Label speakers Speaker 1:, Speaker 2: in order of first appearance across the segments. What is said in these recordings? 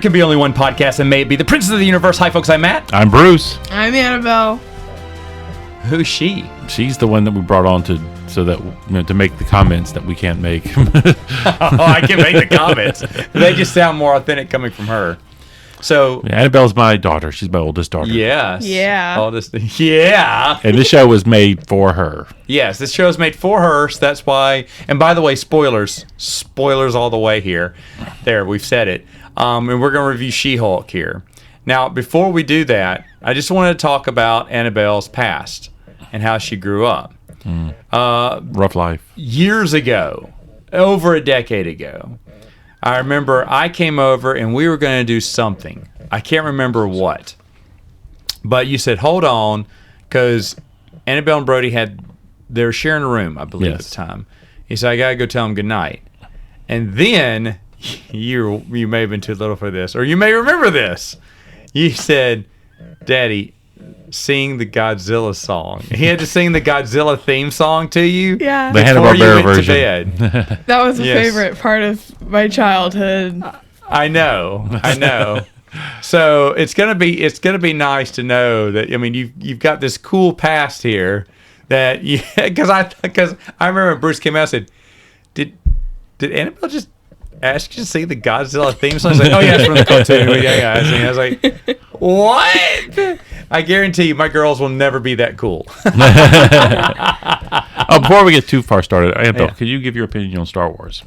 Speaker 1: can be only one podcast, and may it be the Princess of the Universe. Hi, folks. I'm Matt.
Speaker 2: I'm Bruce.
Speaker 3: I'm Annabelle.
Speaker 1: Who's she?
Speaker 2: She's the one that we brought on to make the comments that we can't make.
Speaker 1: I can make the comments. They just sound more authentic coming from her. So
Speaker 2: Annabelle's my daughter. She's my oldest daughter.
Speaker 1: yes,
Speaker 3: Yeah.
Speaker 1: oldest. Yeah.
Speaker 2: And this show was made for her.
Speaker 1: Yes, this show is made for her, so that's why. And by the way, spoilers all the way here. There, we've said it. And we're going to review She-Hulk here. Now, before we do that, I just wanted to talk about Annabelle's past and how she grew up.
Speaker 2: Rough life.
Speaker 1: Years ago, over a decade ago, I remember I came over and we were going to do something. I can't remember what. But you said, hold on, because Annabelle and Brody they were sharing a room, I believe,
Speaker 2: Yes.
Speaker 1: at the time. He said, I got to go tell them goodnight. And then, you may have been too little for this, or you may remember this. You said, Daddy, sing the Godzilla song. He had to sing the Godzilla theme song to you.
Speaker 3: Yeah.
Speaker 2: The
Speaker 1: before you
Speaker 2: Hanna-Barbera
Speaker 1: went to
Speaker 2: version.
Speaker 1: bed.
Speaker 3: That was a
Speaker 1: Yes.
Speaker 3: favorite part of my childhood.
Speaker 1: I know. So it's gonna be nice to know that, I mean, you've got this cool past here that because I remember Bruce came out and said, did Annabelle just ask you to sing the Godzilla theme song? I was like, oh yeah, it's from the cartoon. I was like, what? I guarantee you, my girls will never be that cool.
Speaker 2: Before we get too far started, Annabelle, could you give your opinion on Star Wars?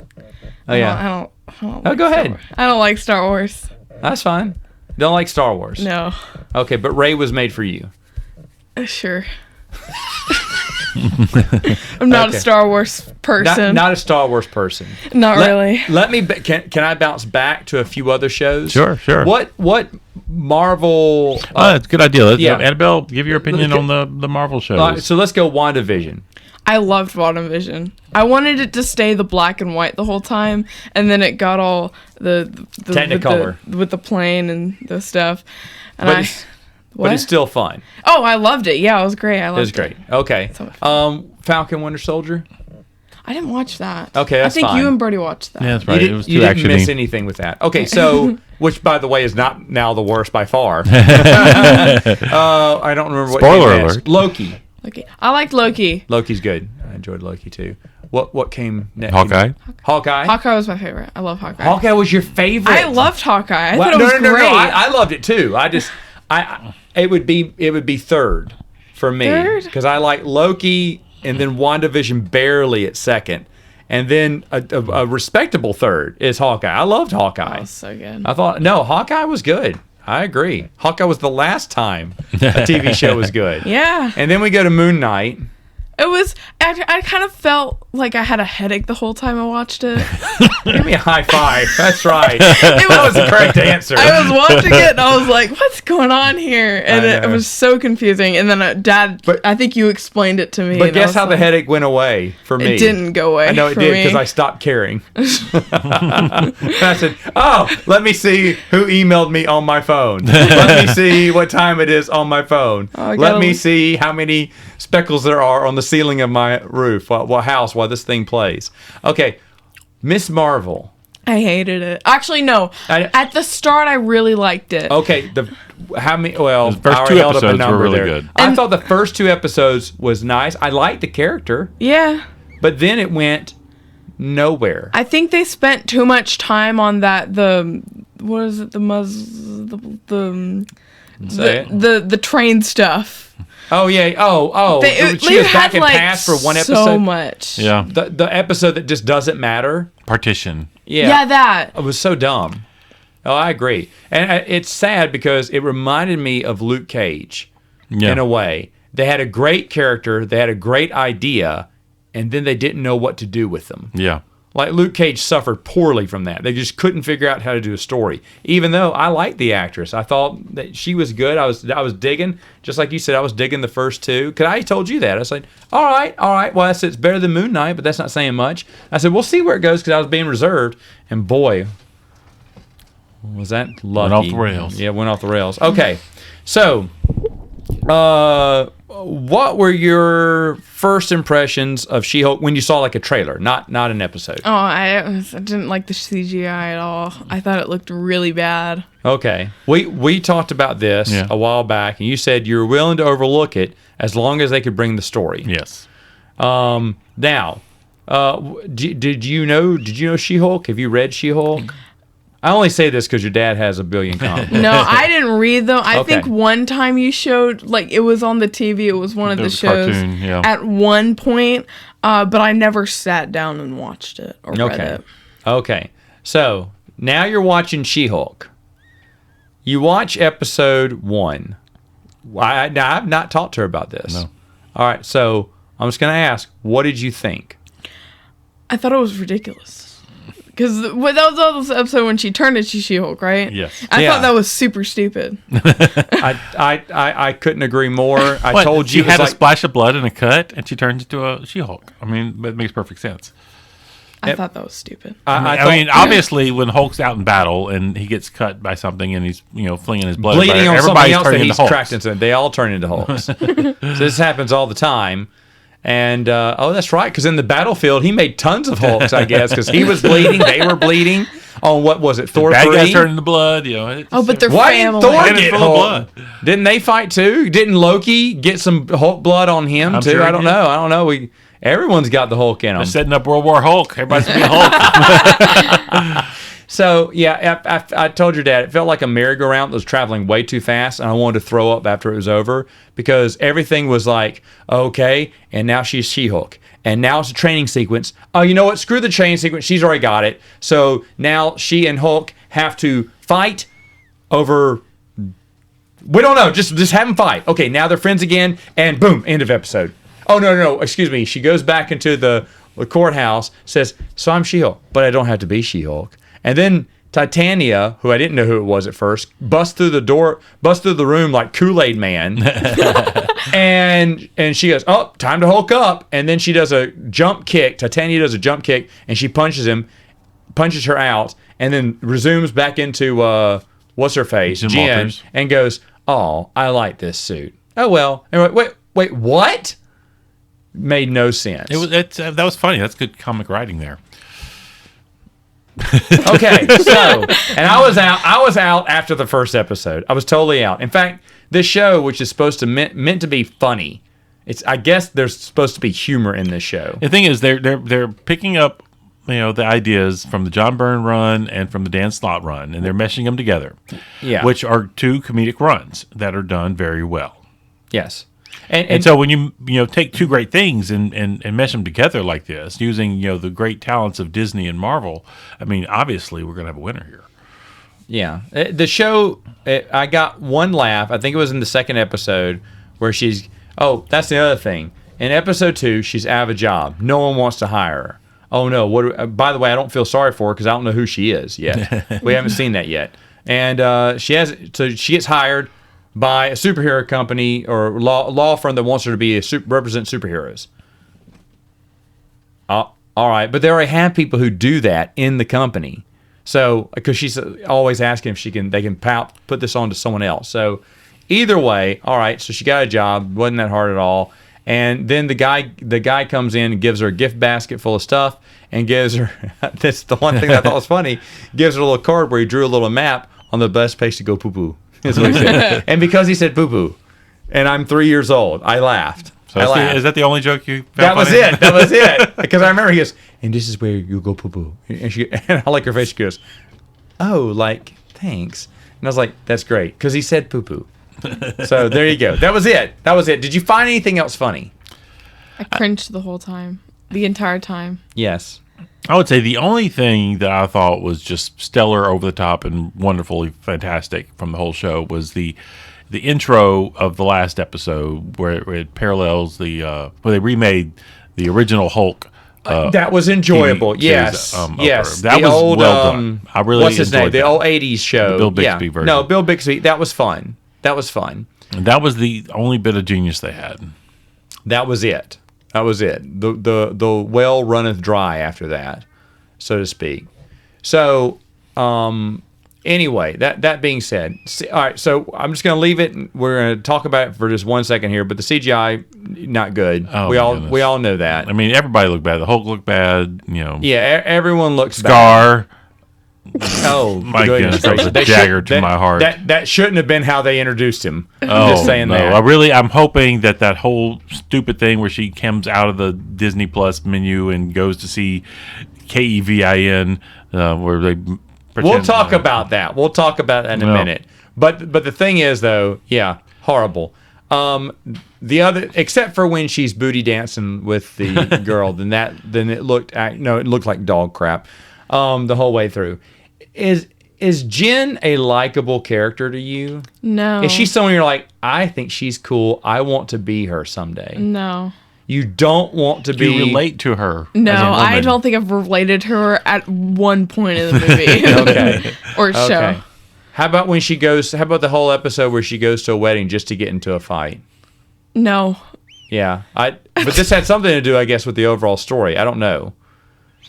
Speaker 1: Oh yeah.
Speaker 3: I don't
Speaker 1: Oh,
Speaker 3: like
Speaker 1: go
Speaker 3: Star
Speaker 1: ahead.
Speaker 3: Wars. I don't like Star Wars.
Speaker 1: That's fine. Don't like Star Wars.
Speaker 3: No.
Speaker 1: Okay, but Rey was made for you.
Speaker 3: Sure. I'm not
Speaker 1: Okay.
Speaker 3: a Star Wars person.
Speaker 1: Not a Star Wars person.
Speaker 3: Not really.
Speaker 1: Let me. Can I bounce back to a few other shows?
Speaker 2: Sure.
Speaker 1: What Marvel?
Speaker 2: That's a good idea.
Speaker 1: yeah.
Speaker 2: Annabelle, give your opinion on the Marvel shows.
Speaker 1: So let's go WandaVision.
Speaker 3: I loved WandaVision. I wanted it to stay the black and white the whole time, and then it got all the
Speaker 1: Technicolor.
Speaker 3: with the plane and the stuff. And
Speaker 1: But it's still fun.
Speaker 3: Oh, I loved it. Yeah, it was great. I loved
Speaker 1: It was great. Okay.
Speaker 3: So much fun.
Speaker 1: Falcon Winter Soldier.
Speaker 3: I didn't watch that.
Speaker 1: Okay, that's
Speaker 3: I think
Speaker 1: fine.
Speaker 3: you and Bertie watched that.
Speaker 2: Yeah, that's right. It was
Speaker 1: You
Speaker 2: too
Speaker 1: didn't miss
Speaker 2: actiony.
Speaker 1: anything with that. Okay, so which by the way is not now the worst by far. I don't remember what.
Speaker 2: Spoiler
Speaker 1: came next.
Speaker 2: alert.
Speaker 1: Loki.
Speaker 3: Loki. I liked Loki.
Speaker 1: Loki's good. I enjoyed Loki too. What came next?
Speaker 2: Hawkeye.
Speaker 1: Hawkeye.
Speaker 3: Hawkeye was my favorite. I love Hawkeye.
Speaker 1: Hawkeye was your favorite.
Speaker 3: I loved Hawkeye. I
Speaker 1: Well,
Speaker 3: thought it was great.
Speaker 1: I loved it too. It would be third for me
Speaker 3: Third?
Speaker 1: because I like Loki and then WandaVision barely at second, and then a respectable third is Hawkeye. I loved Hawkeye.
Speaker 3: Oh, so good.
Speaker 1: I thought Hawkeye was good. I agree. Hawkeye was the last time a TV show was good.
Speaker 3: Yeah.
Speaker 1: And then we go to Moon Knight.
Speaker 3: It was. I kind of felt like I had a headache the whole time I watched it.
Speaker 1: Give me a high five. That's right. That was the correct answer.
Speaker 3: I was watching it and I was like, "What's going on here?" And
Speaker 1: I
Speaker 3: it
Speaker 1: know.
Speaker 3: was so confusing. And then Dad,
Speaker 1: But-
Speaker 3: I think you explained it to me.
Speaker 1: But
Speaker 3: and I
Speaker 1: guess
Speaker 3: was
Speaker 1: how the
Speaker 3: like,
Speaker 1: headache went away for me?
Speaker 3: It didn't go away.
Speaker 1: I know it
Speaker 3: for
Speaker 1: did
Speaker 3: me.
Speaker 1: because I stopped caring. I said, "Oh, let me see who emailed me on my phone. Let me see what time it is on my phone.
Speaker 3: I
Speaker 1: Let
Speaker 3: gotta-
Speaker 1: me see how many speckles there are on the ceiling of my roof. What house? While this thing plays." Okay, Miss Marvel.
Speaker 3: I hated it. Actually, no. At the start, I really liked it.
Speaker 1: Okay, how many? Well,
Speaker 2: The first
Speaker 1: I
Speaker 2: two
Speaker 1: held up a
Speaker 2: episodes were
Speaker 1: number
Speaker 2: really
Speaker 1: there.
Speaker 2: good.
Speaker 1: I thought the first two episodes was nice. I liked the character,
Speaker 3: Yeah.
Speaker 1: but then it went nowhere.
Speaker 3: I think they spent too much time on that. What is it?
Speaker 1: Say it.
Speaker 3: The train stuff.
Speaker 1: Oh yeah. Oh. She was back and past for one episode.
Speaker 3: So much.
Speaker 2: Yeah.
Speaker 1: The episode that just doesn't matter.
Speaker 2: Partition.
Speaker 3: Yeah, that.
Speaker 1: It was so dumb. Oh, I agree. And it's sad because it reminded me of Luke Cage
Speaker 2: Yeah.
Speaker 1: in a way. They had a great character, they had a great idea, and then they didn't know what to do with them.
Speaker 2: Yeah.
Speaker 1: Like Luke Cage suffered poorly from that. They just couldn't figure out how to do a story. Even though I liked the actress, I thought that she was good. I was digging, just like you said. I was digging the first two. Cause I told you that. I was like, all right. Well, I said it's better than Moon Knight, but that's not saying much. I said we'll see where it goes because I was being reserved. And boy, was that lucky?
Speaker 2: Went off the rails.
Speaker 1: Yeah, went off the rails. Okay, so what were your first impressions of She-Hulk when you saw like a trailer, not an episode?
Speaker 3: Oh, I didn't like the CGI at all. I thought it looked really bad.
Speaker 1: Okay. We talked about this a while back, and you said you were willing to overlook it as long as they could bring the story.
Speaker 2: Yes.
Speaker 1: Now, did you know She-Hulk? Have you read She-Hulk? I only say this because your dad has a billion comics.
Speaker 3: No, I didn't read them. I
Speaker 1: Okay.
Speaker 3: think one time you showed, like, it was on the TV. It was one of the
Speaker 2: was a
Speaker 3: shows
Speaker 2: cartoon, yeah.
Speaker 3: at one point, but I never sat down and watched it or read it.
Speaker 1: Okay. So now you're watching She-Hulk. You watch episode 1. Now, I've not talked to her about this.
Speaker 2: No.
Speaker 1: All right. So I'm just going to ask, what did you think?
Speaker 3: I thought it was ridiculous. Because that was the episode when she turned into She-Hulk, right?
Speaker 2: Yes.
Speaker 3: I
Speaker 1: Yeah.
Speaker 3: thought that was super stupid.
Speaker 1: I couldn't agree more. I
Speaker 2: What,
Speaker 1: told
Speaker 2: she
Speaker 1: you it was
Speaker 2: had a
Speaker 1: like,
Speaker 2: splash of blood and a cut, and she turns into a She-Hulk. I mean, it makes perfect sense.
Speaker 3: I thought that was stupid.
Speaker 2: I mean, obviously, when Hulk's out in battle and he gets cut by something and he's flinging his blood,
Speaker 1: bleeding on something
Speaker 2: everybody's
Speaker 1: else that
Speaker 2: turning
Speaker 1: he's
Speaker 2: into Hulks.
Speaker 1: tracked into. They all turn into Hulks. So this happens all the time. And, that's right, because in the battlefield, he made tons of Hulks, I guess, because he was bleeding, they were bleeding. On what was it, Thor 3?
Speaker 2: Bad guys turn into blood,
Speaker 3: But they're
Speaker 1: Why didn't
Speaker 3: family.
Speaker 1: Thor
Speaker 2: Head is
Speaker 1: get
Speaker 2: full of
Speaker 1: Hulk?
Speaker 2: blood.
Speaker 1: Didn't they fight too? Didn't Loki get some Hulk blood on him
Speaker 2: I'm
Speaker 1: too?
Speaker 2: sure he
Speaker 1: I don't
Speaker 2: did.
Speaker 1: know. Everyone's got the Hulk in them.
Speaker 2: They're setting up World War Hulk. Everybody's gonna be Hulk.
Speaker 1: So yeah, I told your dad it felt like a merry-go-round that was traveling way too fast, and I wanted to throw up after it was over because everything was like, okay, and now she's She-Hulk, and now it's a training sequence. Oh, you know what? Screw the training sequence. She's already got it. So now she and Hulk have to fight over. We don't know. Just have them fight. Okay, now they're friends again, and boom, end of episode. Oh no, excuse me. She goes back into the courthouse, says, "So I'm She-Hulk, but I don't have to be She-Hulk." And then Titania, who I didn't know who it was at first, busts through the room like Kool-Aid Man. and she goes, "Oh, time to Hulk up." And then she does a jump kick. Titania does a jump kick, and she punches her out, and then resumes back into what's her face,
Speaker 2: Jen
Speaker 1: Jen,
Speaker 2: Walters.
Speaker 1: and goes, "Oh, I like this suit." Oh well. And wait, what? Made no sense.
Speaker 2: That was funny. That's good comic writing there.
Speaker 1: Okay, so and I was out after the first episode. I was totally out. In fact, this show, which is supposed to meant to be funny, I guess there's supposed to be humor in this show.
Speaker 2: The thing is, they're picking up the ideas from the John Byrne run and from the Dan Slott run, and they're meshing them together.
Speaker 1: Yeah.
Speaker 2: Which are two comedic runs that are done very well.
Speaker 1: Yes.
Speaker 2: And so when you take two great things and mesh them together like this, using the great talents of Disney and Marvel, I mean, obviously we're gonna have a winner here.
Speaker 1: Yeah, the show. I got one laugh. I think it was in the second episode where she's. Oh, that's the other thing. In episode 2, she's out of a job. No one wants to hire her. Oh no! By the way, I don't feel sorry for her because I don't know who she is yet. We haven't seen that yet. And she gets hired by a superhero company or law firm that wants her to be represent superheroes. All right, but they already have people who do that in the company. So, because she's always asking if they can put this on to someone else. So, either way, all right. So she got a job, wasn't that hard at all. And then the guy comes in and gives her a gift basket full of stuff and gives her. That's the one thing that I thought was funny. Gives her a little card where he drew a little map on the best place to go poo poo. Is what he said. And because he said poo poo, and I'm 3 years old, I laughed.
Speaker 2: So is that the only joke you found
Speaker 1: That was
Speaker 2: funny?
Speaker 1: it. That was it. Because I remember he goes, and this is where you go poo poo. And I like her face. She goes, oh, like, thanks. And I was like, that's great. Because he said poo poo. So there you go. That was it. Did you find anything else funny?
Speaker 3: I cringed the whole time. The entire time.
Speaker 1: Yes.
Speaker 2: I would say the only thing that I thought was just stellar, over the top, and wonderfully fantastic from the whole show was the intro of the last episode where it parallels where they remade the original Hulk.
Speaker 1: That was enjoyable.
Speaker 2: TV
Speaker 1: yes.
Speaker 2: series,
Speaker 1: Yes.
Speaker 2: that
Speaker 1: The
Speaker 2: was
Speaker 1: old,
Speaker 2: well done. I really
Speaker 1: what's his name?
Speaker 2: enjoyed
Speaker 1: The
Speaker 2: that.
Speaker 1: old 80s show.
Speaker 2: The Bill Bixby version.
Speaker 1: No, Bill Bixby. That was fun.
Speaker 2: And that was the only bit of genius they had.
Speaker 1: That was it. The well runneth dry after that, so to speak. So, Anyway, that being said, all right. So I'm just going to leave it. We're going to talk about it for just 1 second here. But the CGI, not good.
Speaker 2: Oh,
Speaker 1: we
Speaker 2: my
Speaker 1: all
Speaker 2: goodness.
Speaker 1: know that.
Speaker 2: I mean, everybody looked bad. The Hulk looked bad.
Speaker 1: Yeah, everyone looks bad.
Speaker 2: Scar.
Speaker 1: Oh
Speaker 2: My
Speaker 1: goodness
Speaker 2: goodness, that was a
Speaker 1: gracious.
Speaker 2: dagger to my heart.
Speaker 1: That shouldn't have been how they introduced him.
Speaker 2: Oh,
Speaker 1: Just saying
Speaker 2: no.
Speaker 1: that.
Speaker 2: I'm hoping that whole stupid thing where she comes out of the Disney Plus menu and goes to see Kevin, where they pretend,
Speaker 1: We'll talk about that. We'll talk about that in a minute. But the thing is, though, yeah, horrible. The other, except for when she's booty dancing with the girl, then it looked like dog crap the whole way through. Is Jen a likable character to you?
Speaker 3: No.
Speaker 1: Is she someone you're like, I think she's cool. I want to be her someday.
Speaker 3: No.
Speaker 1: You don't want to
Speaker 2: Do
Speaker 1: be.
Speaker 2: you relate to her?
Speaker 3: No,
Speaker 2: as a woman?
Speaker 3: I don't think I've related to her at one point in the movie.
Speaker 1: Okay.
Speaker 3: Or show.
Speaker 1: Okay. How about when she goes? How about the whole episode where she goes to a wedding just to get into a fight?
Speaker 3: No.
Speaker 1: Yeah, but this had something to do, I guess, with the overall story. I don't know.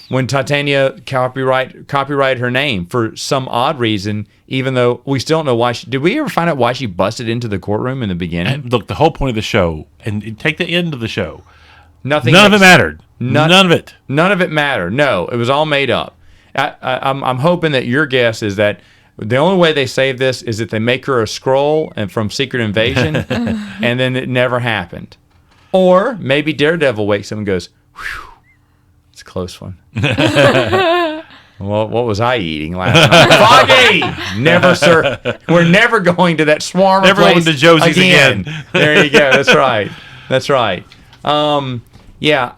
Speaker 1: When Titania copyrighted her name for some odd reason, even though we still don't know why. Did we ever find out why she busted into the courtroom in the beginning?
Speaker 2: And look, the whole point of the show, and take the end of the show.
Speaker 1: Nothing.
Speaker 2: None of it mattered. None of it.
Speaker 1: None of it mattered. No, it was all made up. I'm hoping that your guess is that the only way they save this is that they make her a scroll and from Secret Invasion, and then it never happened. Or maybe Daredevil wakes up and goes, "Whew, it's a close one." Well, what was I eating last night? Foggy! Never, sir. We're never going to that swarm
Speaker 2: Never
Speaker 1: place
Speaker 2: going to Josie's again.
Speaker 1: There you go. That's right. That's right. Yeah,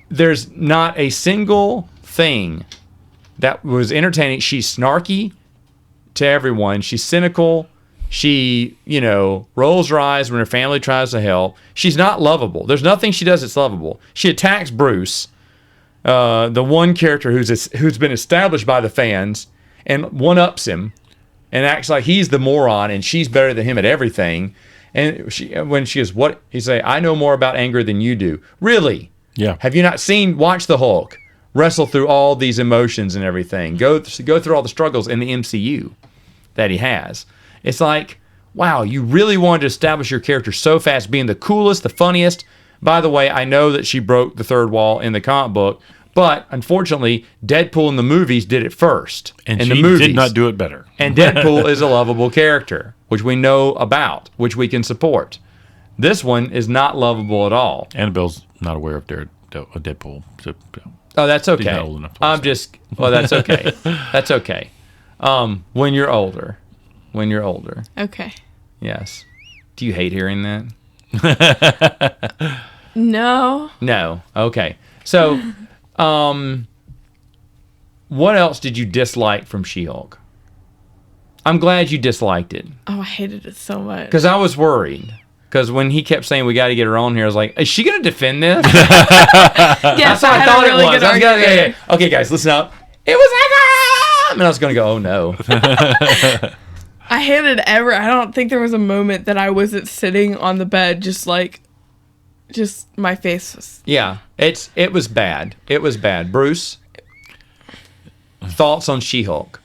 Speaker 1: there's not a single thing that was entertaining. She's snarky to everyone. She's cynical. She, rolls her eyes when her family tries to help. She's not lovable. There's nothing she does that's lovable. She attacks Bruce, the one character who's been established by the fans, and one-ups him and acts like he's the moron and she's better than him at everything. And when she goes, what? He say, I know more about anger than you do. Really?
Speaker 2: Yeah.
Speaker 1: Have you not watch the Hulk wrestle through all these emotions and everything, go through all the struggles in the MCU that he has? It's like, wow, you really wanted to establish your character so fast, being the coolest, the funniest. By the way, I know that she broke the third wall in the comic book, but unfortunately, Deadpool in the movies did it first.
Speaker 2: And
Speaker 1: in
Speaker 2: she
Speaker 1: the movies.
Speaker 2: did not do it better.
Speaker 1: And Deadpool is a lovable character, which we know about, which we can support. This one is not lovable at all.
Speaker 2: Annabelle's not aware of Deadpool. So,
Speaker 1: Oh, that's okay.
Speaker 2: not old enough to
Speaker 1: That's okay. That's okay. When you're older.
Speaker 3: Okay.
Speaker 1: Yes. Do you hate hearing that?
Speaker 3: No.
Speaker 1: No. Okay. So, what else did you dislike from She-Hulk? I'm glad you disliked it.
Speaker 3: Oh, I hated it so much.
Speaker 1: Because I was worried. Because when he kept saying we got to get her on here, I was like, is she going to defend this?
Speaker 3: Yes, I thought it was.
Speaker 1: Yeah. Okay, guys, listen up. It was Ega! And I was going to go, oh no.
Speaker 3: I hated I don't think there was a moment that I wasn't sitting on the bed just my face was...
Speaker 1: Yeah, it was bad. It was bad. Bruce, thoughts on She-Hulk?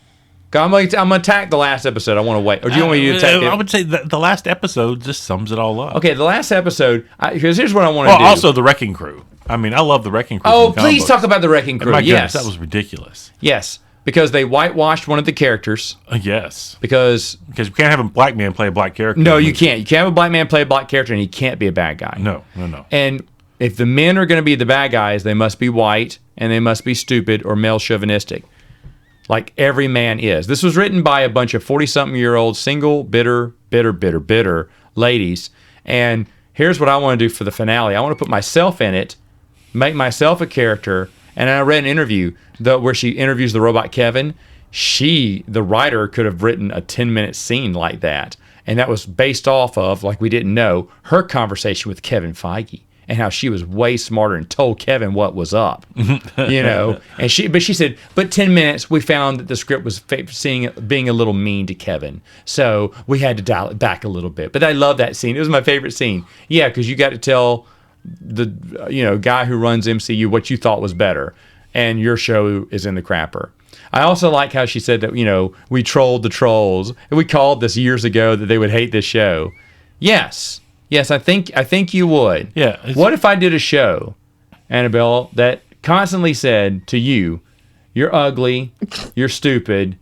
Speaker 1: I'm going to attack the last episode. I want to wait. Or do you want me to attack it?
Speaker 2: I would say the last episode just sums it all up.
Speaker 1: Okay, the last episode, because here's what I want to do.
Speaker 2: Also, the Wrecking Crew. I mean, I love the Wrecking Crew.
Speaker 1: Oh, please talk about the Wrecking Crew.
Speaker 2: My
Speaker 1: Yes.
Speaker 2: goodness, that was ridiculous.
Speaker 1: Yes, because they whitewashed one of the characters.
Speaker 2: Yes.
Speaker 1: Because
Speaker 2: we can't have a black man play a black character.
Speaker 1: No, you can't. You can't have a black man play a black character, and he can't be a bad guy.
Speaker 2: No.
Speaker 1: And if the men are going to be the bad guys, they must be white, and they must be stupid or male chauvinistic. Like every man is. This was written by a bunch of 40-something-year-old single, bitter ladies. And here's what I want to do for the finale. I want to put myself in it, make myself a character. And I read an interview where she interviews the robot Kevin. The writer, could have written a 10-minute scene like that. And that was based off of, like we didn't know, her conversation with Kevin Feige. And how she was way smarter and told Kevin what was up, And she said, but 10 minutes, we found that the script was being a little mean to Kevin, so we had to dial it back a little bit. But I love that scene. It was my favorite scene. Yeah, because you got to tell the guy who runs MCU what you thought was better, and your show is in the crapper. I also like how she said that, we trolled the trolls. And we called this years ago that they would hate this show. Yes, I think you would.
Speaker 2: Yeah.
Speaker 1: What if I did a show, Annabelle, that constantly said to you, "You're ugly, you're stupid,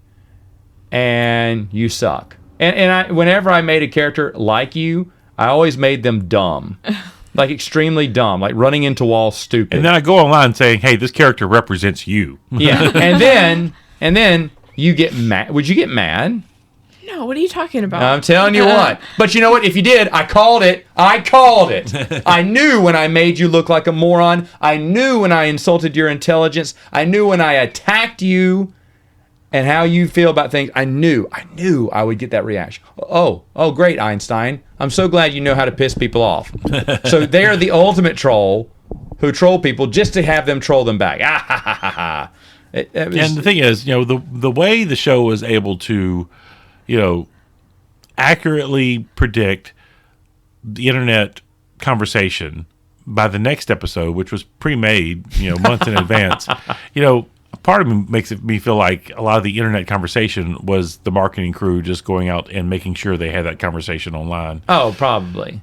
Speaker 1: and you suck." And whenever I made a character like you, I always made them dumb. Like extremely dumb, like running into walls stupid.
Speaker 2: And then I go online saying, "Hey, this character represents you."
Speaker 1: Yeah. And then you get mad. Would you get mad?
Speaker 3: No, what are you talking about?
Speaker 1: I'm telling you what. But you know what? If you did, I called it. I knew when I made you look like a moron. I knew when I insulted your intelligence. I knew when I attacked you and how you feel about things. I knew I would get that reaction. Oh, great, Einstein. I'm so glad you know how to piss people off. So they're the ultimate troll who troll people just to have them troll them back. Ah, ha, ha, ha, ha.
Speaker 2: And the thing is, the way the show was able to, accurately predict the internet conversation by the next episode, which was pre-made, months in advance, part of me makes me feel like a lot of the internet conversation was the marketing crew just going out and making sure they had that conversation online.
Speaker 1: Oh, probably.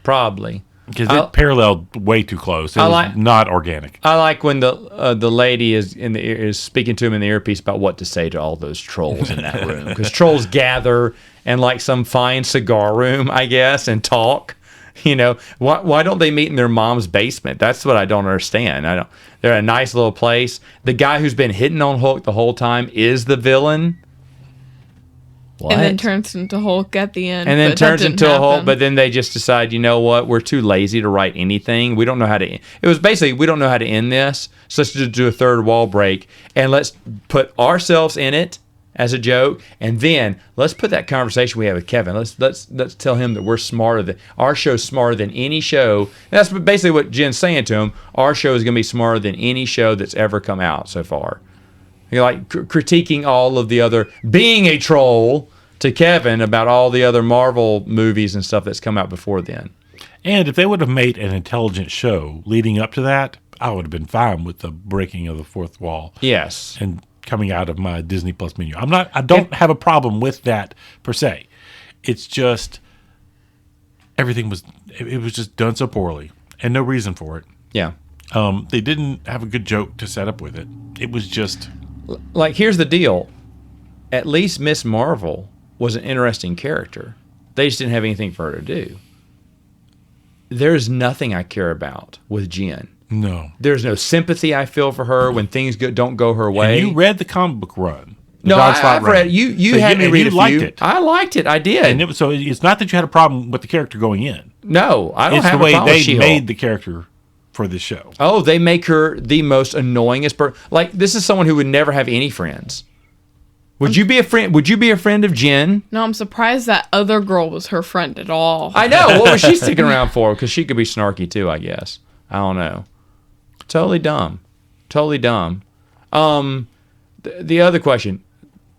Speaker 2: Because it paralleled way too close. It was not organic.
Speaker 1: I like when the lady is speaking to him in the earpiece about what to say to all those trolls in that room. Because trolls gather in like some fine cigar room, I guess, and talk. Why don't they meet in their mom's basement? That's what I don't understand. They're a nice little place. The guy who's been hitting on Hulk the whole time is the villain. What?
Speaker 3: And then turns into Hulk at the end.
Speaker 1: And then turns into a Hulk, but then they just decide, you know what? We're too lazy to write anything. We don't know how to. It was basically, we don't know how to end this, so let's just do a third wall break and let's put ourselves in it as a joke, and then let's put that conversation we have with Kevin. Let's tell him that we're smarter than our show's smarter than any show. And that's basically what Jen's saying to him. Our show is going to be smarter than any show that's ever come out so far. You're like critiquing all of the other, being a troll to Kevin about all the other Marvel movies and stuff that's come out before then.
Speaker 2: And if they would have made an intelligent show leading up to that, I would have been fine with the breaking of the fourth wall.
Speaker 1: Yes.
Speaker 2: And coming out of my Disney Plus menu. I don't have a problem with that per se. It's just everything was just done so poorly and no reason for it.
Speaker 1: Yeah.
Speaker 2: They didn't have a good joke to set up with it. It was just
Speaker 1: like, here's the deal. At least Miss Marvel was an interesting character. They just didn't have anything for her to do. There's nothing I care about with Jen.
Speaker 2: No.
Speaker 1: There's no sympathy I feel for her when things don't go her way.
Speaker 2: And you read the comic book run.
Speaker 1: No, I've read. You had me read a few.
Speaker 2: Liked it.
Speaker 1: I liked it. I did.
Speaker 2: And so it's not that you had a problem with the character going in.
Speaker 1: No, I don't have a problem with
Speaker 2: It's the way
Speaker 1: She-Hulk.
Speaker 2: they made the character for this show.
Speaker 1: Oh, they make her the most annoyingest person. Like, this is someone who would never have any friends. Would you be a friend? Would you be a friend of Jen?
Speaker 3: No, I'm surprised that other girl was her friend at all.
Speaker 1: I know. What was she sticking around for? Because she could be snarky too, I guess. I don't know. Totally dumb. The other question.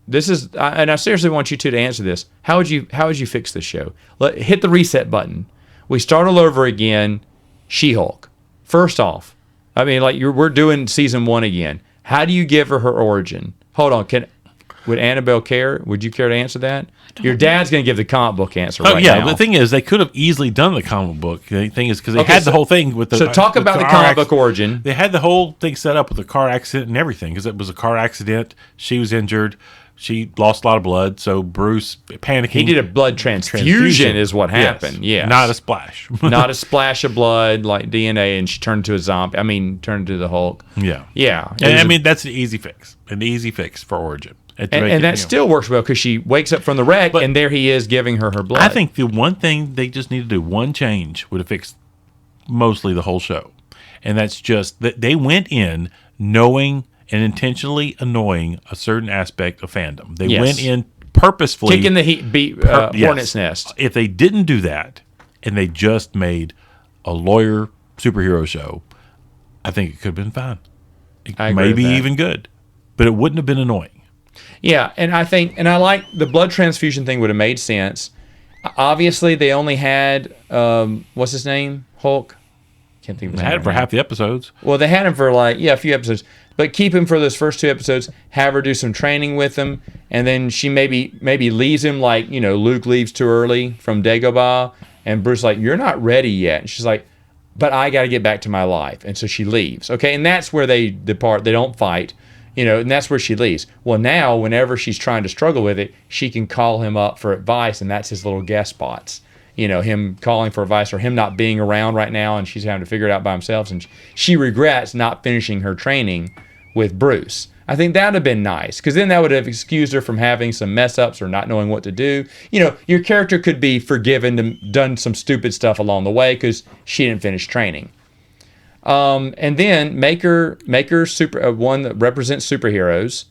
Speaker 1: This is, and I seriously want you two to answer this. How would you fix this show? Hit the reset button. We start all over again. She-Hulk. First off, I mean, like we're doing season 1 again. How do you give her origin? Hold on. Would Annabelle care? Would you care to answer that? Your dad's going to give the comic book answer right now.
Speaker 2: The thing is, they could have easily done the comic book. The thing is, because they had the whole thing with the...
Speaker 1: So talk about the comic book origin.
Speaker 2: They had the whole thing set up with the car accident and everything, because it was a car accident. She was injured. She lost a lot of blood, so Bruce, panicking...
Speaker 1: He did a blood transfusion is what happened. Yes.
Speaker 2: Not a splash.
Speaker 1: Not a splash of blood like DNA, and she turned into a zombie. I mean, turned into the Hulk.
Speaker 2: Yeah.
Speaker 1: Yeah.
Speaker 2: And I mean, that's an easy fix. For origin.
Speaker 1: And that still works well because she wakes up from the wreck and there he is giving her blood.
Speaker 2: I think the one thing they just need to do, one change, would have fixed mostly the whole show. And that's just that they went in knowing and intentionally annoying a certain aspect of fandom. They went in purposefully.
Speaker 1: Kicking the hornet's nest.
Speaker 2: If they didn't do that and they just made a lawyer superhero show, I think it could have been fine. Maybe even good. But it wouldn't have been annoying.
Speaker 1: Yeah, and I like the blood transfusion thing would have made sense. Obviously, they only had what's his name? Hulk. Can't think of his name.
Speaker 2: They had it for half the episodes.
Speaker 1: Well, they had him for a few episodes. but keep him for those first 2 episodes. Have her do some training with him, and then she maybe leaves him like Luke leaves too early from Dagobah, and Bruce like, you're not ready yet. And she's like, but I got to get back to my life, and so she leaves. Okay, and that's where they depart. They don't fight. And that's where she leaves. Well, now, whenever she's trying to struggle with it, she can call him up for advice, and that's his little guest spots. Him calling for advice or him not being around right now, and she's having to figure it out by himself, and she regrets not finishing her training with Bruce. I think that would have been nice, because then that would have excused her from having some mess-ups or not knowing what to do. Your character could be forgiven and done some stupid stuff along the way because she didn't finish training. And then make her super one that represents superheroes,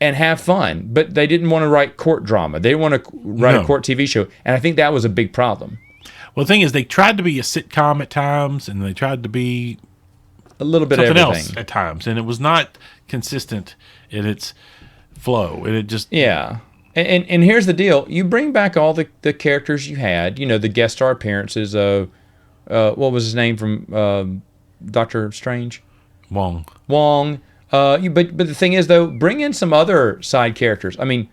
Speaker 1: and have fun. But they didn't want to write court drama. They want to write a court TV show, and I think that was a big problem.
Speaker 2: Well, the thing is, they tried to be a sitcom at times, and they tried to be
Speaker 1: a little bit
Speaker 2: something
Speaker 1: of everything
Speaker 2: else at times, and it was not consistent in its flow. And it just
Speaker 1: And here's the deal: you bring back all the characters you had. The guest star appearances of. What was his name from Doctor Strange?
Speaker 2: Wong.
Speaker 1: But the thing is, though, bring in some other side characters. I mean,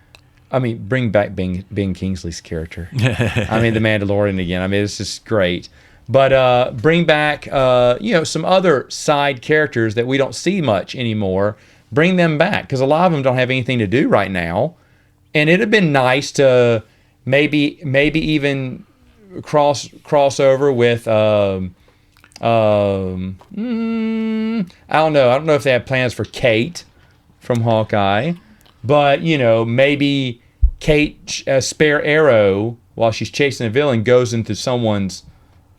Speaker 1: bring back Ben Kingsley's character. The Mandalorian again. It's just great. But bring back, some other side characters that we don't see much anymore. Bring them back, because a lot of them don't have anything to do right now. And it'd have been nice to maybe even crossover with I don't know if they have plans for Kate from Hawkeye, but maybe Kate spare arrow while she's chasing a villain goes into someone's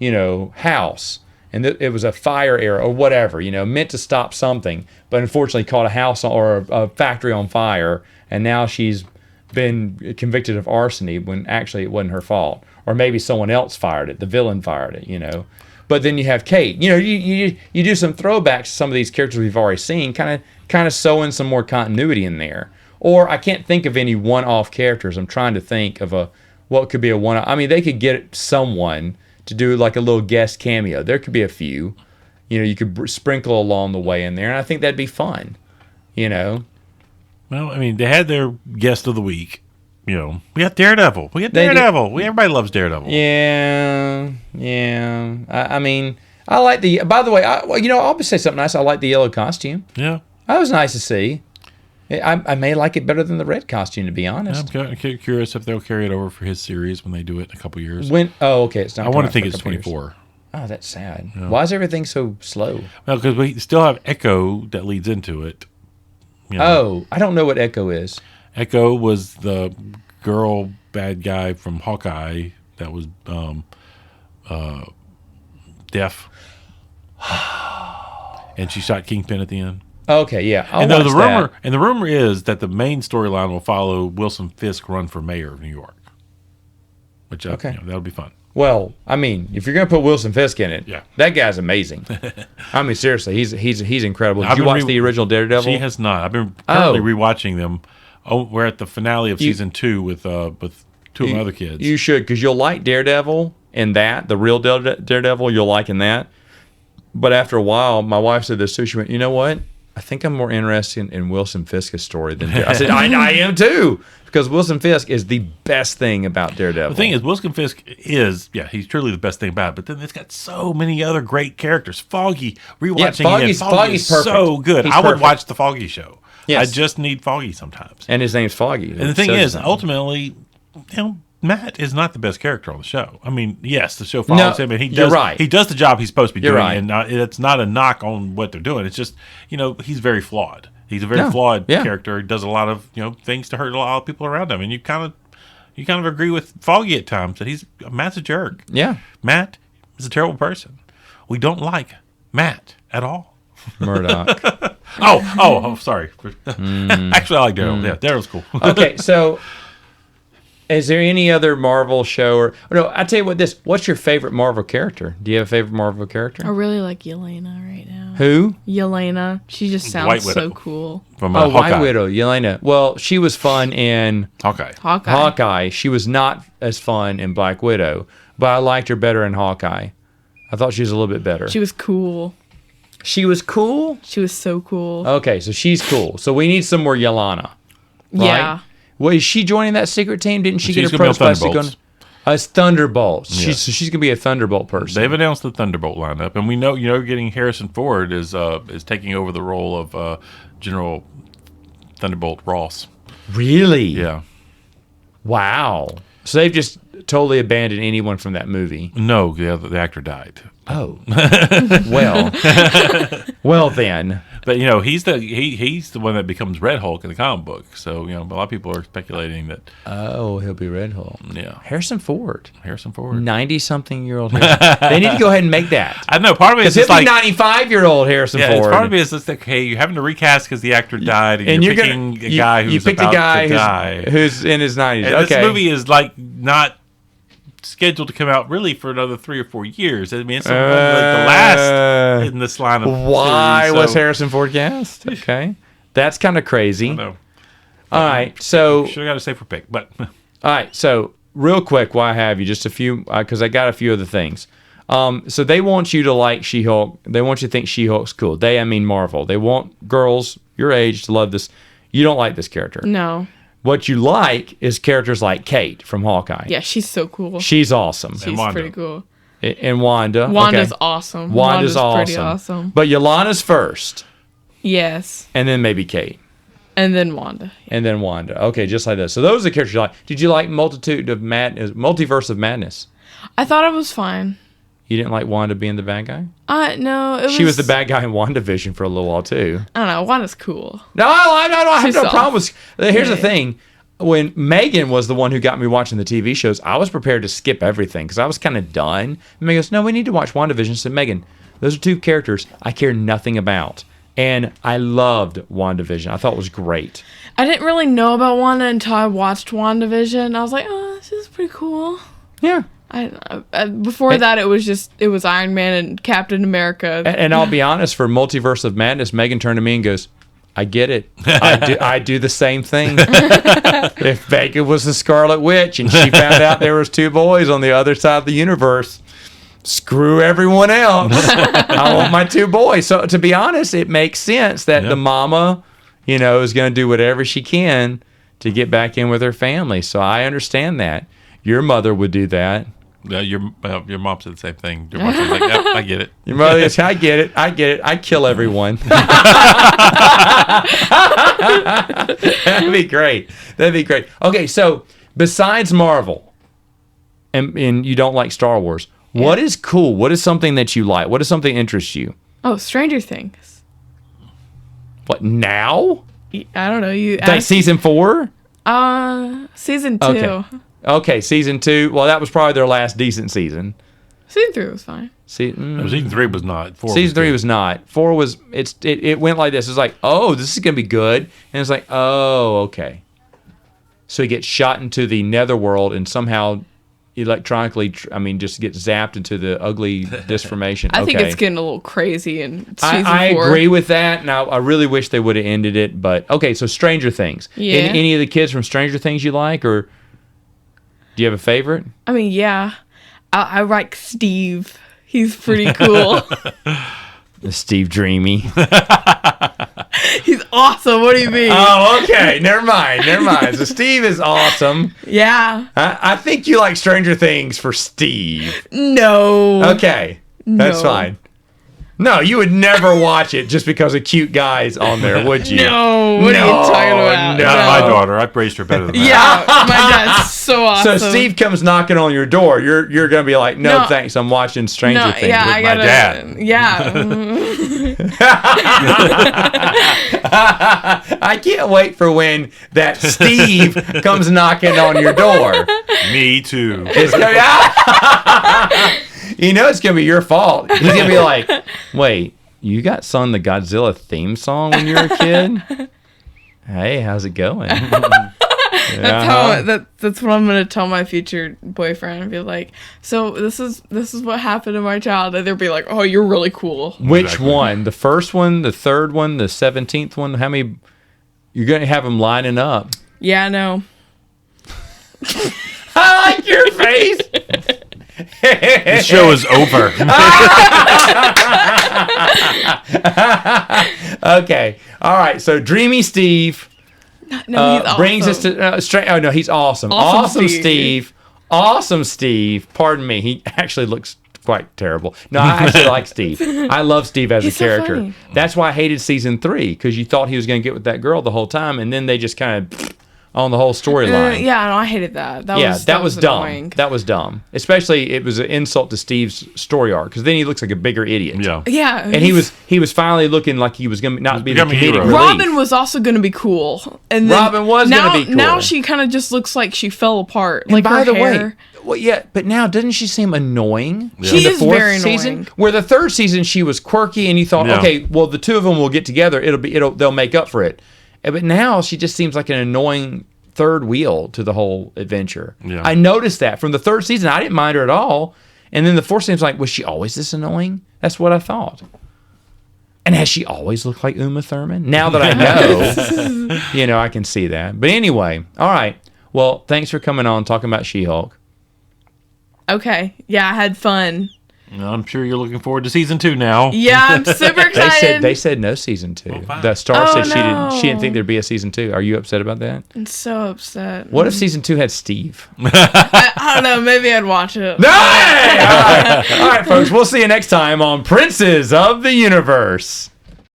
Speaker 1: house, and it was a fire arrow or whatever, meant to stop something, but unfortunately caught a house or a factory on fire, and now she's been convicted of arson when actually it wasn't her fault. Or maybe someone else fired it. The villain fired it, But then you have Kate. You do some throwbacks to some of these characters we've already seen, kind of sew in some more continuity in there. Or I can't think of any one-off characters. I'm trying to think of what could be a one-off. They could get someone to do like a little guest cameo. There could be a few. You could sprinkle along the way in there, and I think that'd be fun. Well,
Speaker 2: they had their guest of the week. We got Daredevil. Everybody loves Daredevil.
Speaker 1: Yeah. I like the. By the way, I'll say something nice. I like the yellow costume.
Speaker 2: Yeah,
Speaker 1: that was nice to see. I may like it better than the red costume, to be honest.
Speaker 2: I'm curious if they'll carry it over for his series when they do it in a couple years.
Speaker 1: Okay, it's not.
Speaker 2: I want to think it's 24.
Speaker 1: Oh, that's sad. Yeah. Why is everything so slow?
Speaker 2: Well, because we still have Echo that leads into it.
Speaker 1: Oh, I don't know what Echo is.
Speaker 2: Echo was the girl bad guy from Hawkeye that was deaf, and she shot Kingpin at the end.
Speaker 1: Okay, yeah.
Speaker 2: The rumor is that the main storyline will follow Wilson Fisk run for mayor of New York, which that'll be fun.
Speaker 1: Well, if you're gonna put Wilson Fisk in it, that guy's amazing. Seriously, he's incredible. Did you watch the original Daredevil?
Speaker 2: She has not. I've been currently rewatching them. Oh, we're at the finale of season 2 with two of my other kids.
Speaker 1: You should, because you'll like Daredevil in that, the real Daredevil. You'll like in that. But after a while, my wife said this too. She went, "You know what? I think I'm more interested in Wilson Fisk's story than Daredevil." I said, I am too, because Wilson Fisk is the best thing about Daredevil.
Speaker 2: The thing is, Wilson Fisk is, he's truly the best thing about it, but then it's got so many other great characters. Foggy, rewatching Foggy's perfect. So good. I would watch the Foggy show. Yes. I just need Foggy sometimes.
Speaker 1: And his name's Foggy.
Speaker 2: And the thing is, ultimately, Matt is not the best character on the show. Yes, the show follows him, and he does the job he's supposed to be doing, and it's not a knock on what they're doing. It's just, he's very flawed. He's a very flawed character. He does a lot of, things to hurt a lot of people around him, and you kind of agree with Foggy at times that Matt's a jerk.
Speaker 1: Yeah.
Speaker 2: Matt is a terrible person. We don't like Matt at all.
Speaker 1: Murdoch.
Speaker 2: oh, sorry. Actually, I like Daryl. Yeah, Daryl's cool.
Speaker 1: Okay, so is there any other Marvel show I tell you what's your favorite Marvel character? Do you have a favorite Marvel character?
Speaker 3: I really like Yelena right now.
Speaker 1: Who?
Speaker 3: Yelena. She just sounds so cool.
Speaker 2: From
Speaker 1: White Widow, Yelena. Well, she was fun in
Speaker 2: Hawkeye.
Speaker 1: She was not as fun in Black Widow, but I liked her better in Hawkeye. I thought she was a little bit better.
Speaker 3: She was cool.
Speaker 1: She was cool?
Speaker 3: She was so cool.
Speaker 1: Okay, so she's cool. So we need some more Yelena. Right?
Speaker 3: Yeah.
Speaker 1: Well, is she joining that secret team? Didn't she
Speaker 2: She's
Speaker 1: get
Speaker 2: gonna be
Speaker 1: approached
Speaker 2: on
Speaker 1: by
Speaker 2: Thunderbolts.
Speaker 1: As Thunderbolts.
Speaker 2: Yeah.
Speaker 1: She's going to be a Thunderbolt person.
Speaker 2: They've announced the Thunderbolt lineup, and we know getting Harrison Ford is taking over the role of General Thunderbolt Ross.
Speaker 1: Really?
Speaker 2: Yeah.
Speaker 1: Wow. So they've just totally abandoned anyone from that movie.
Speaker 2: No, the actor died.
Speaker 1: Oh. Well. Well then.
Speaker 2: But he's the one that becomes Red Hulk in the comic book. So a lot of people are speculating that.
Speaker 1: Oh, he'll be Red Hulk.
Speaker 2: Yeah.
Speaker 1: Harrison Ford.
Speaker 2: 90-something-year-old.
Speaker 1: They need to go ahead and make that.
Speaker 2: I know. Part of it is
Speaker 1: Because
Speaker 2: just
Speaker 1: he'll
Speaker 2: like
Speaker 1: be 95-year-old Harrison
Speaker 2: yeah.
Speaker 1: Ford.
Speaker 2: It's part of it is just like, hey, you're having to recast because the actor died, and you're picking a guy who's about to die.
Speaker 1: Who's in his 90s.
Speaker 2: And
Speaker 1: Okay.
Speaker 2: this movie is like not scheduled to come out really for another 3 or 4 years. I mean, it's like the last in this line of
Speaker 1: Why
Speaker 2: series,
Speaker 1: was
Speaker 2: so-
Speaker 1: Harrison Ford cast? Okay. That's kind of crazy.
Speaker 2: No,
Speaker 1: All right. So,
Speaker 2: should have got a safer pick, but
Speaker 1: all right. So, real quick, while I have you, just a few, because I got a few other things. So they want you to like She-Hulk. They want you to think She-Hulk's cool. I mean Marvel. They want girls your age to love this. You don't like this character.
Speaker 3: No.
Speaker 1: What you like is characters like Kate from Hawkeye.
Speaker 3: Yeah, she's so cool.
Speaker 1: She's awesome.
Speaker 3: She's
Speaker 2: Wanda.
Speaker 3: pretty cool.
Speaker 1: And Wanda.
Speaker 3: Wanda's
Speaker 1: okay.
Speaker 3: awesome.
Speaker 1: Wanda's
Speaker 3: pretty
Speaker 1: awesome.
Speaker 3: awesome.
Speaker 1: But Yelena's first,
Speaker 3: Yes.
Speaker 1: and then maybe Kate,
Speaker 3: And then Wanda.
Speaker 1: and then Wanda. Okay, just like this. So those are the characters you like. Did you like Multiverse of Madness?
Speaker 3: I thought it was fine.
Speaker 1: You didn't like Wanda being the bad guy?
Speaker 3: No, it was.
Speaker 1: She was the bad guy in WandaVision for a little while too.
Speaker 3: I don't know. Wanda's cool.
Speaker 1: No, I have
Speaker 3: She's
Speaker 1: no
Speaker 3: soft.
Speaker 1: problem with. Here's
Speaker 3: Yeah,
Speaker 1: the thing. When Megan was the one who got me watching the TV shows, I was prepared to skip everything because I was kind of done. And Megan goes, "No, we need to watch WandaVision." I said, "Megan, those are two characters I care nothing about." And I loved WandaVision. I thought it was great.
Speaker 3: I didn't really know about Wanda until I watched WandaVision. I was like, oh, this is pretty cool.
Speaker 1: Yeah.
Speaker 3: Before that, it was Iron Man and Captain America.
Speaker 1: And I'll be honest, for Multiverse of Madness, Megan turned to me and goes, I get it. I do the same thing. If Megan was the Scarlet Witch and she found out there was two boys on the other side of the universe, screw everyone else. I want my two boys. So to be honest, it makes sense that the mama, is going to do whatever she can to get back in with her family. So I understand that. Your mother would do that.
Speaker 2: your mom said the same thing. Your mom was like, yep, I get it.
Speaker 1: Your mother is, I get it. I kill everyone. That'd be great. Okay, so besides Marvel, and you don't like Star Wars, what is cool? What is something that you like? What is something that interests you?
Speaker 3: Oh, Stranger Things.
Speaker 1: What, now?
Speaker 3: I don't know. You
Speaker 1: Like
Speaker 3: asked,
Speaker 1: season 4?
Speaker 3: season 2.
Speaker 1: Okay, season 2. Well, that was probably their last decent season.
Speaker 3: Season 3 was fine.
Speaker 2: Season 3 was not. 4
Speaker 1: Season 3
Speaker 2: good.
Speaker 1: was not. 4 was, it went like this. It was like, oh, this is going to be good. And it's like, oh, okay. So he gets shot into the netherworld and somehow electronically, just gets zapped into the ugly disformation.
Speaker 3: I think it's getting a little crazy in season 4.
Speaker 1: I agree with that, and I really wish they would have ended it. But okay, so Stranger Things.
Speaker 3: Yeah.
Speaker 1: Any of the kids from Stranger Things you like, or do you have a favorite?
Speaker 3: I mean, yeah. I like Steve. He's pretty cool.
Speaker 1: Steve Dreamy.
Speaker 3: He's awesome. What do you mean?
Speaker 1: Oh, okay. Never mind. So Steve is awesome.
Speaker 3: Yeah.
Speaker 1: I think you like Stranger Things for Steve.
Speaker 3: No.
Speaker 1: Okay. That's
Speaker 3: No.
Speaker 1: fine. No, you would never watch it just because a cute guy's on there, would you?
Speaker 3: No. What are you talking about?
Speaker 1: no.
Speaker 2: Not my daughter. I praised her better than that.
Speaker 3: Yeah. My dad's so awesome.
Speaker 1: So Steve comes knocking on your door. You're gonna be like, no,
Speaker 3: No.
Speaker 1: thanks. I'm watching Stranger
Speaker 3: No,
Speaker 1: Things
Speaker 3: yeah,
Speaker 1: with
Speaker 3: I
Speaker 1: my
Speaker 3: gotta.
Speaker 1: dad.
Speaker 3: Yeah.
Speaker 1: I can't wait for when that Steve comes knocking on your door.
Speaker 2: Me too.
Speaker 1: It's gonna, it's gonna be your fault. He's gonna be like, wait, you got sung the Godzilla theme song when you were a kid? Hey, how's it going?
Speaker 3: That's what I'm gonna tell my future boyfriend and be like, so this is what happened in my childhood. They'll be like, oh, you're really cool.
Speaker 1: Which
Speaker 2: Exactly.
Speaker 1: one? The first one, the third one, the 17th one? How many? You're going to have them lining up.
Speaker 3: Yeah, no.
Speaker 1: I like your face.
Speaker 2: This show is over.
Speaker 1: Okay. All right. So Dreamy Steve
Speaker 3: No, he's awesome.
Speaker 1: brings us to straight. Oh no, he's awesome.
Speaker 3: Awesome
Speaker 1: Steve. Awesome Steve. Pardon me. He actually looks quite terrible. No, I actually like Steve. I love Steve as
Speaker 3: He's
Speaker 1: a
Speaker 3: so
Speaker 1: character.
Speaker 3: funny.
Speaker 1: That's why I hated season 3, because you thought he was going to get with that girl the whole time, and then they just kind of on the whole storyline.
Speaker 3: Yeah, no, I hated that.
Speaker 1: That was dumb.
Speaker 3: Annoying.
Speaker 1: That was dumb. Especially it was an insult to Steve's story arc, because then he looks like a bigger idiot.
Speaker 2: Yeah.
Speaker 3: Yeah,
Speaker 1: And he was finally looking like he was going to not be the
Speaker 2: becoming a
Speaker 1: comedic
Speaker 2: hero.
Speaker 1: relief.
Speaker 3: Robin was also going to be cool, and then
Speaker 1: Robin was gonna be cool.
Speaker 3: Now she kind of just looks like she fell apart.
Speaker 1: And
Speaker 3: Like
Speaker 1: by
Speaker 3: her
Speaker 1: the
Speaker 3: hair.
Speaker 1: way, well, yeah, but now doesn't she seem annoying?
Speaker 2: Yeah.
Speaker 3: She
Speaker 1: in the
Speaker 3: is
Speaker 1: 4th
Speaker 3: very
Speaker 1: season,
Speaker 3: annoying.
Speaker 1: where the 3rd season she was quirky, and you thought,
Speaker 2: Yeah.
Speaker 1: okay, well the two of them will get together. They'll make up for it. But now she just seems like an annoying third wheel to the whole adventure.
Speaker 2: Yeah.
Speaker 1: I noticed that from the 3rd season. I didn't mind her at all, and then the 4th season's like, was she always this annoying? That's what I thought. And has she always looked like Uma Thurman? Now that I know, I can see that. But anyway, all right. Well, thanks for coming on talking about She-Hulk.
Speaker 3: Okay, yeah, I had fun.
Speaker 2: I'm sure you're looking forward to season 2 now.
Speaker 3: Yeah, I'm super excited.
Speaker 1: They said no season 2.
Speaker 2: fine.
Speaker 1: The star
Speaker 3: Oh,
Speaker 1: said she
Speaker 3: no.
Speaker 1: didn't think there'd be a season 2. Are you upset about that?
Speaker 3: I'm so upset.
Speaker 1: What if season 2 had Steve?
Speaker 3: I don't know. Maybe I'd watch it.
Speaker 1: No! All right, folks. We'll see you next time on Princes of the Universe.